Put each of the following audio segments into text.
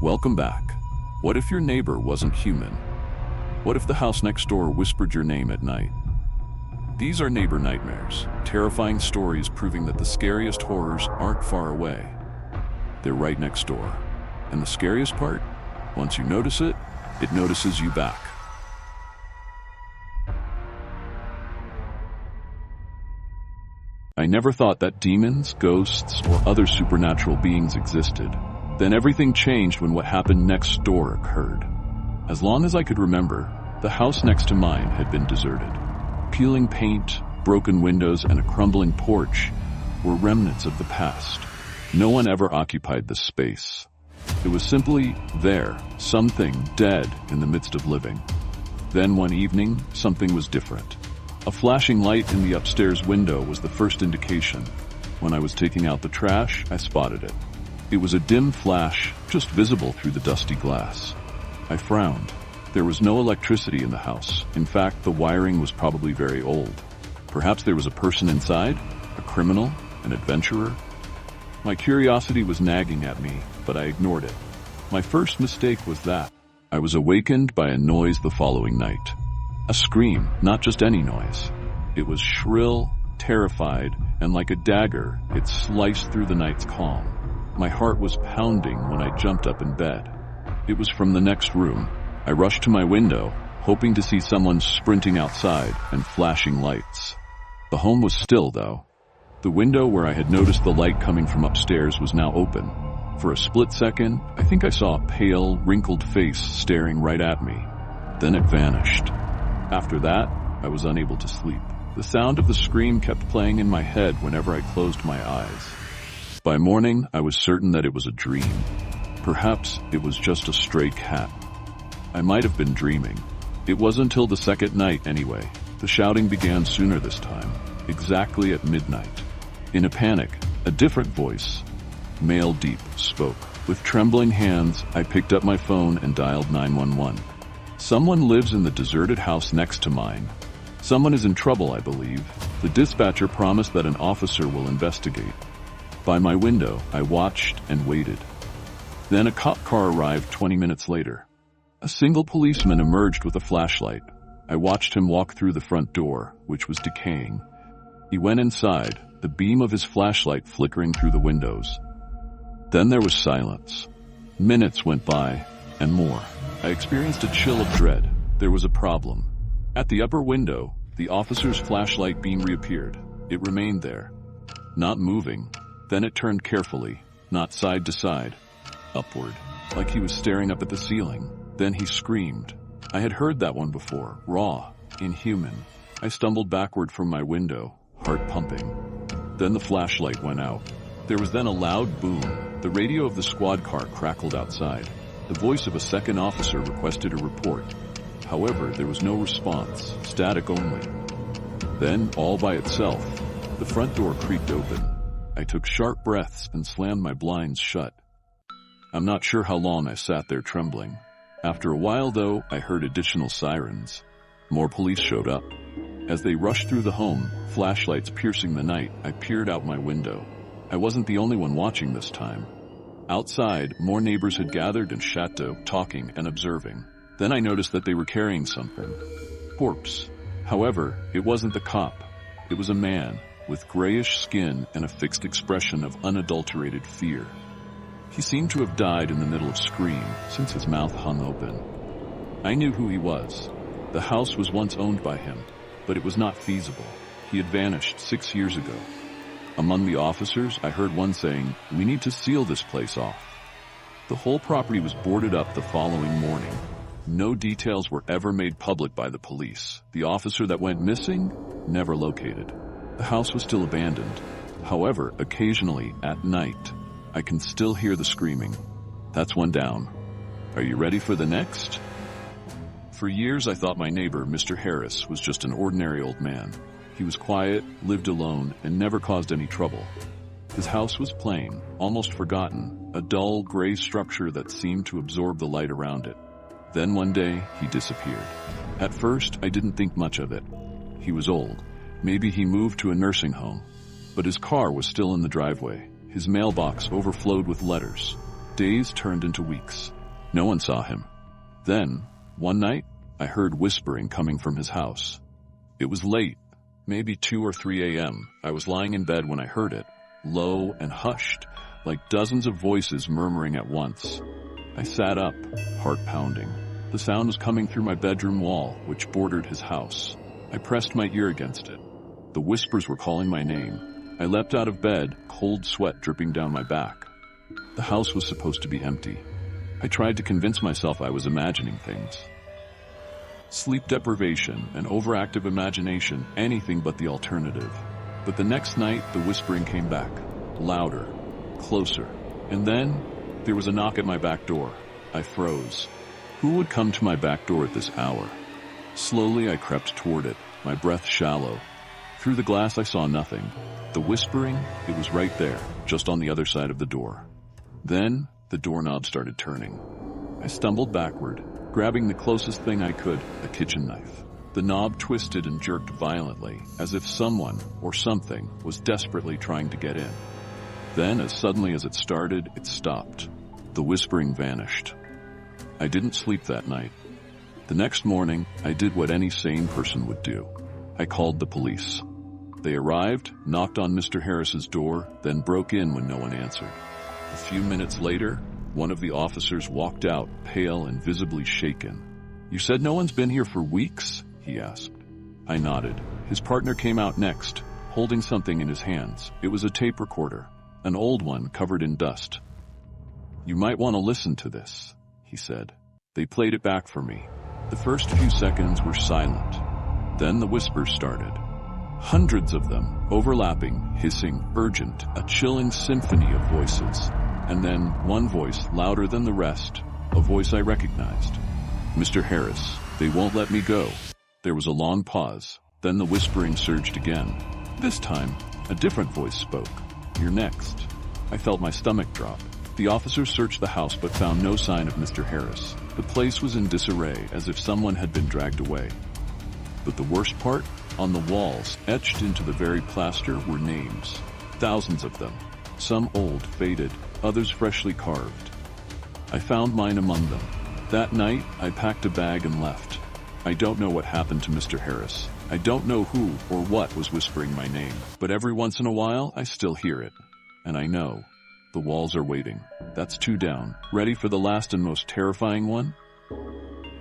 Welcome back. What if your neighbor wasn't human? What if the house next door whispered your name at night? These are neighbor nightmares, terrifying stories proving that the scariest horrors aren't far away. They're right next door. And the scariest part? Once you notice it, it notices you back. I never thought that demons, ghosts, or other supernatural beings existed. Then everything changed when what happened next door occurred. As long as I could remember, the house next to mine had been deserted. Peeling paint, broken windows, and a crumbling porch were remnants of the past. No one ever occupied the space. It was simply there, something dead in the midst of living. Then one evening, something was different. A flashing light in the upstairs window was the first indication. When I was taking out the trash, I spotted it. It was a dim flash, just visible through the dusty glass. I frowned. There was no electricity in the house. In fact, the wiring was probably very old. Perhaps there was a person inside? A criminal? An adventurer? My curiosity was nagging at me, but I ignored it. My first mistake was that I was awakened by a noise the following night. A scream, not just any noise. It was shrill, terrified, and like a dagger, it sliced through the night's calm. My heart was pounding when I jumped up in bed. It was from the next room. I rushed to my window, hoping to see someone sprinting outside and flashing lights. The home was still, though. The window where I had noticed the light coming from upstairs was now open. For a split second, I think I saw a pale, wrinkled face staring right at me. Then it vanished. After that, I was unable to sleep. The sound of the scream kept playing in my head whenever I closed my eyes. By morning, I was certain that it was a dream. Perhaps it was just a stray cat. I might have been dreaming. It wasn't until the second night anyway. The shouting began sooner this time, exactly at midnight. In a panic, a different voice, male deep, spoke. With trembling hands, I picked up my phone and dialed 911. Someone lives in the deserted house next to mine. Someone is in trouble, I believe. The dispatcher promised that an officer will investigate. By my window, I watched and waited. Then a cop car arrived 20 minutes later. A single policeman emerged with a flashlight. I watched him walk through the front door, which was decaying. He went inside, the beam of his flashlight flickering through the windows. Then there was silence. Minutes went by, and more. I experienced a chill of dread. There was a problem. At the upper window, the officer's flashlight beam reappeared. It remained there, not moving. Then it turned carefully, not side to side, upward, like he was staring up at the ceiling. Then he screamed. I had heard that one before, raw, inhuman. I stumbled backward from my window, heart pumping. Then the flashlight went out. There was then a loud boom. The radio of the squad car crackled outside. The voice of a second officer requested a report. However, there was no response, static only. Then, all by itself, the front door creaked open. I took sharp breaths and slammed my blinds shut. I'm not sure how long I sat there trembling. After a while, though, I heard additional sirens. More police showed up. As they rushed through the home, flashlights piercing the night, I peered out my window. I wasn't the only one watching this time. Outside, more neighbors had gathered in chateau, talking and observing. Then I noticed that they were carrying something. Corpse. However, it wasn't the cop. It was a man, with grayish skin and a fixed expression of unadulterated fear. He seemed to have died in the middle of scream, since his mouth hung open. I knew who he was. The house was once owned by him, but it was not feasible. He had vanished 6 years ago. Among the officers, I heard one saying, "We need to seal this place off." The whole property was boarded up the following morning. No details were ever made public by the police. The officer that went missing, never located. The house was still abandoned. However, occasionally, at night, I can still hear the screaming. That's one down. Are you ready for the next? For years, I thought my neighbor, Mr. Harris, was just an ordinary old man. He was quiet, lived alone, and never caused any trouble. His house was plain, almost forgotten, a dull, gray structure that seemed to absorb the light around it. Then one day, he disappeared. At first, I didn't think much of it. He was old. Maybe he moved to a nursing home. But his car was still in the driveway. His mailbox overflowed with letters. Days turned into weeks. No one saw him. Then, one night, I heard whispering coming from his house. It was late, maybe 2 or 3 a.m. I was lying in bed when I heard it, low and hushed, like dozens of voices murmuring at once. I sat up, heart pounding. The sound was coming through my bedroom wall, which bordered his house. I pressed my ear against it. The whispers were calling my name. I leapt out of bed, cold sweat dripping down my back. The house was supposed to be empty. I tried to convince myself I was imagining things. Sleep deprivation, an overactive imagination, anything but the alternative. But the next night, the whispering came back, louder, closer. And then, there was a knock at my back door. I froze. Who would come to my back door at this hour? Slowly, I crept toward it, my breath shallow. Through the glass, I saw nothing. The whispering, it was right there, just on the other side of the door. Then, the doorknob started turning. I stumbled backward, grabbing the closest thing I could, a kitchen knife. The knob twisted and jerked violently, as if someone or something was desperately trying to get in. Then, as suddenly as it started, it stopped. The whispering vanished. I didn't sleep that night. The next morning, I did what any sane person would do. I called the police. They arrived, knocked on Mr. Harris's door, then broke in when no one answered. A few minutes later, one of the officers walked out, pale and visibly shaken. "You said no one's been here for weeks?" he asked. I nodded. His partner came out next, holding something in his hands. It was a tape recorder, an old one covered in dust. "You might want to listen to this," he said. They played it back for me. The first few seconds were silent. Then the whispers started. Hundreds of them, overlapping, hissing, urgent, a chilling symphony of voices. And then one voice, louder than the rest, a voice I recognized. "Mr. Harris, they won't let me go." There was a long pause. Then the whispering surged again. This time, a different voice spoke. "You're next." I felt my stomach drop. The officers searched the house but found no sign of Mr. Harris. The place was in disarray, as if someone had been dragged away. But the worst part? On the walls, etched into the very plaster, were names. Thousands of them. Some old, faded, others freshly carved. I found mine among them. That night, I packed a bag and left. I don't know what happened to Mr. Harris. I don't know who or what was whispering my name. But every once in a while, I still hear it. And I know. The walls are waiting. That's 2 down. Ready for the last and most terrifying one?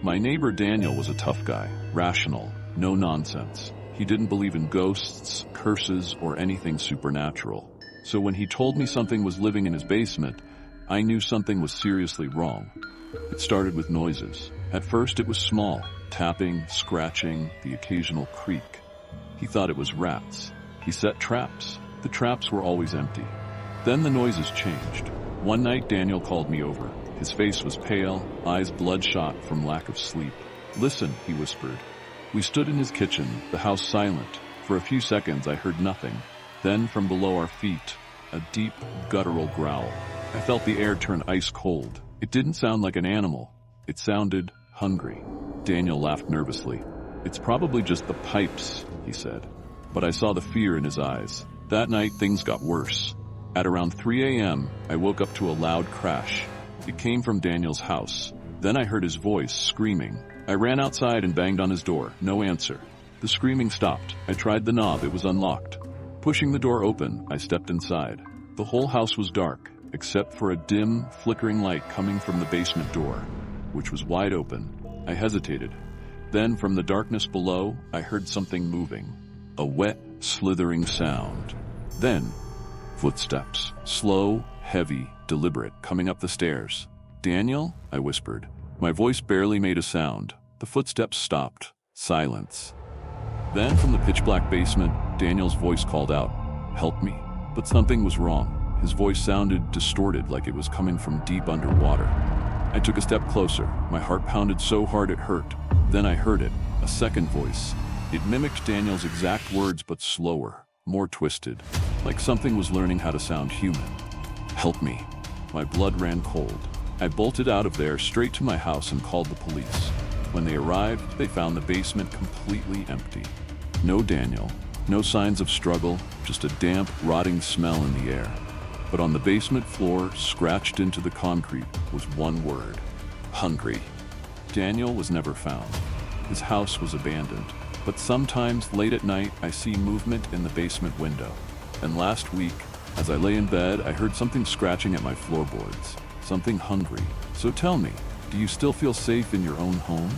My neighbor Daniel was a tough guy. Rational. No nonsense. He didn't believe in ghosts, curses, or anything supernatural. So when he told me something was living in his basement, I knew something was seriously wrong. It started with noises. At first it was small, tapping, scratching, the occasional creak. He thought it was rats. He set traps. The traps were always empty. Then the noises changed. One night Daniel called me over. His face was pale, eyes bloodshot from lack of sleep. "Listen," he whispered. We stood in his kitchen, the house silent. For a few seconds I heard nothing. Then from below our feet, a deep, guttural growl. I felt the air turn ice cold. It didn't sound like an animal. It sounded hungry. Daniel laughed nervously. "It's probably just the pipes," he said. But I saw the fear in his eyes. That night things got worse. At around 3 a.m., I woke up to a loud crash. It came from Daniel's house. Then I heard his voice screaming. I ran outside and banged on his door. No answer. The screaming stopped. I tried the knob. It was unlocked. Pushing the door open, I stepped inside. The whole house was dark, except for a dim, flickering light coming from the basement door, which was wide open. I hesitated. Then, from the darkness below, I heard something moving. A wet, slithering sound. Then, footsteps. Slow, heavy, deliberate, coming up the stairs. "Daniel?" I whispered. My voice barely made a sound. The footsteps stopped. Silence. Then, from the pitch-black basement, Daniel's voice called out, "Help me." But something was wrong. His voice sounded distorted, like it was coming from deep underwater. I took a step closer. My heart pounded so hard it hurt. Then I heard it, a second voice. It mimicked Daniel's exact words, but slower, more twisted, like something was learning how to sound human. "Help me." My blood ran cold. I bolted out of there straight to my house and called the police. When they arrived, they found the basement completely empty. No Daniel, no signs of struggle, just a damp, rotting smell in the air. But on the basement floor, scratched into the concrete, was one word: hungry. Daniel was never found. His house was abandoned. But sometimes, late at night, I see movement in the basement window. And last week, as I lay in bed, I heard something scratching at my floorboards. Something hungry. So tell me, do you still feel safe in your own home?